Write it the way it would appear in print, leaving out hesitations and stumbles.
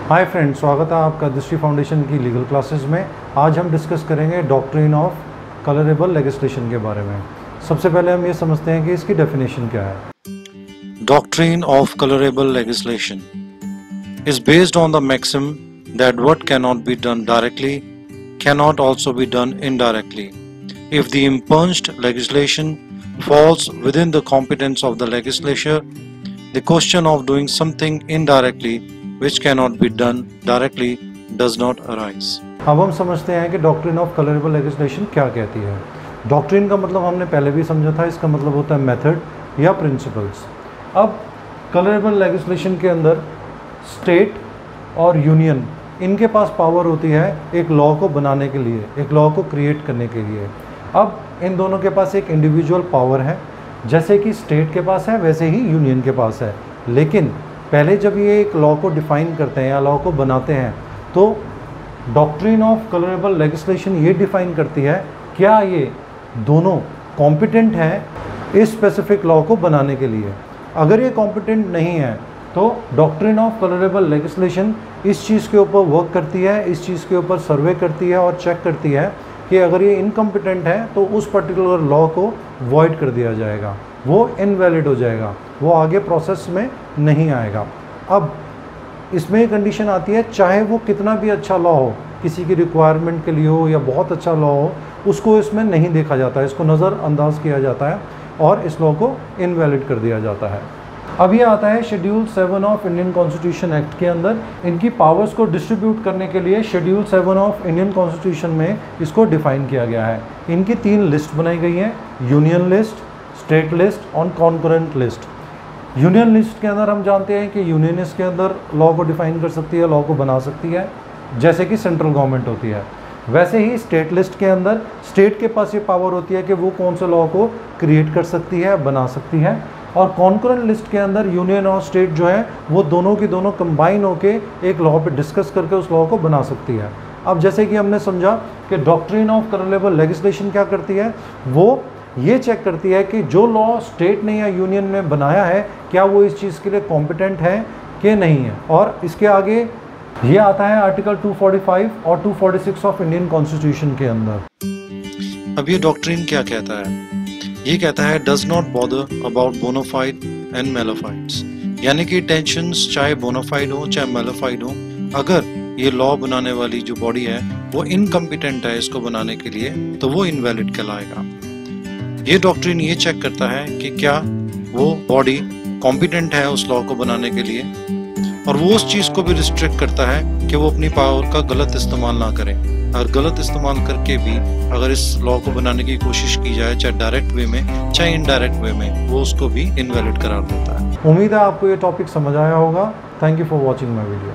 Hi friends, स्वागत है आपका दृष्टि फाउंडेशन की लीगल क्लासेस में। आज हम डिस्कस करेंगे डॉक्ट्रिन ऑफ कलरेबल लेजिस्लेशन के बारे में। सबसे पहले हम ये समझते हैं कि इसकी डेफिनेशन क्या है। Doctrine of colorable legislation is based on the maxim that what cannot be done directly cannot also be done indirectly. If the impunged legislation falls within the competence of the legislature, the question of doing something indirectly which cannot be done directly does not arise. अब हम समझते हैं कि doctrine of colourable legislation क्या कहती है। Doctrine का मतलब हमने पहले भी समझा था, इसका मतलब होता है मेथड या प्रिंसिपल्स। अब कलरेबल लेजिस्लेशन के अंदर स्टेट और यूनियन, इनके पास पावर होती है एक लॉ को बनाने के लिए, एक लॉ को क्रिएट करने के लिए। अब इन दोनों के पास एक इंडिविजुअल पावर है, जैसे कि स्टेट के पास है वैसे ही यूनियन के पास है। लेकिन पहले जब ये एक लॉ को डिफ़ाइन करते हैं या लॉ को बनाते हैं, तो डॉक्ट्रिन ऑफ कलरेबल लेजिस्लेशन ये डिफ़ाइन करती है क्या ये दोनों कॉम्पिटेंट हैं इस स्पेसिफिक लॉ को बनाने के लिए। अगर ये कॉम्पिटेंट नहीं है तो डॉक्ट्रिन ऑफ कलरेबल लेजिस्लेशन इस चीज़ के ऊपर वर्क करती है, इस चीज़ के ऊपर सर्वे करती है और चेक करती है कि अगर ये इनकम्पिटेंट है तो उस पर्टिकुलर लॉ को वॉइड कर दिया जाएगा, वो इनवैलिड हो जाएगा, वो आगे प्रोसेस में नहीं आएगा। अब इसमें एक कंडीशन आती है, चाहे वो कितना भी अच्छा लॉ हो, किसी की रिक्वायरमेंट के लिए हो या बहुत अच्छा लॉ हो, उसको इसमें नहीं देखा जाता है, इसको नज़रअंदाज किया जाता है और इस लॉ को इनवैलिड कर दिया जाता है। अब ये आता है schedule 7 of Indian constitution act के अंदर। इनकी पावर्स को डिस्ट्रीब्यूट करने के लिए शेड्यूल 7 ऑफ इंडियन कॉन्स्टिट्यूशन में इसको डिफ़ाइन किया गया है। इनकी 3 लिस्ट बनाई गई हैं, यूनियन लिस्ट, स्टेट लिस्ट और कॉन्करेंट लिस्ट। यूनियन लिस्ट के अंदर हम जानते हैं कि यूनियन इसके अंदर लॉ को डिफ़ाइन कर सकती है, लॉ को बना सकती है, जैसे कि सेंट्रल गवर्नमेंट होती है। वैसे ही स्टेट लिस्ट के अंदर स्टेट के पास ये पावर होती है कि वो कौन से लॉ को क्रिएट कर सकती है, बना सकती है। और कॉन्करेंट लिस्ट के अंदर यूनियन और स्टेट जो है वो दोनों की दोनों कंबाइन होके एक लॉ पे डिस्कस करके उस लॉ को बना सकती है। अब जैसे कि हमने समझा कि डॉक्ट्रिन ऑफ कलरेबल लेजिस्लेशन क्या करती है, वो ये चेक करती है कि जो लॉ स्टेट ने या यूनियन ने बनाया है क्या वो इस चीज़ के लिए कॉम्पिटेंट है कि नहीं है। और इसके आगे ये आता है आर्टिकल 245 और 246 ऑफ इंडियन कॉन्स्टिट्यूशन के अंदर। अब ये डॉक्ट्रिन क्या कहता है? ये कहता है does not bother about bona fide and mala fides, यानी कि टेंशंस चाहे बोनाफाइड हो चाहे मेलाफाइड हो, अगर ये लॉ बनाने वाली जो बॉडी है वो इनकम्पिटेंट है इसको बनाने के लिए तो वो इनवैलिड कहलाएगा। ये डॉक्ट्रिन ये चेक करता है कि क्या वो बॉडी कॉम्पिटेंट है उस लॉ को बनाने के लिए, और वो उस चीज़ को भी रिस्ट्रिक्ट करता है कि वो अपनी पावर का गलत इस्तेमाल ना करें। और गलत इस्तेमाल करके भी अगर इस लॉ को बनाने की कोशिश की जाए, चाहे डायरेक्ट वे में चाहे इनडायरेक्ट वे में, वो उसको भी इनवैलिड करार देता है। उम्मीद है आपको ये टॉपिक समझ आया होगा। Thank you for watching my video.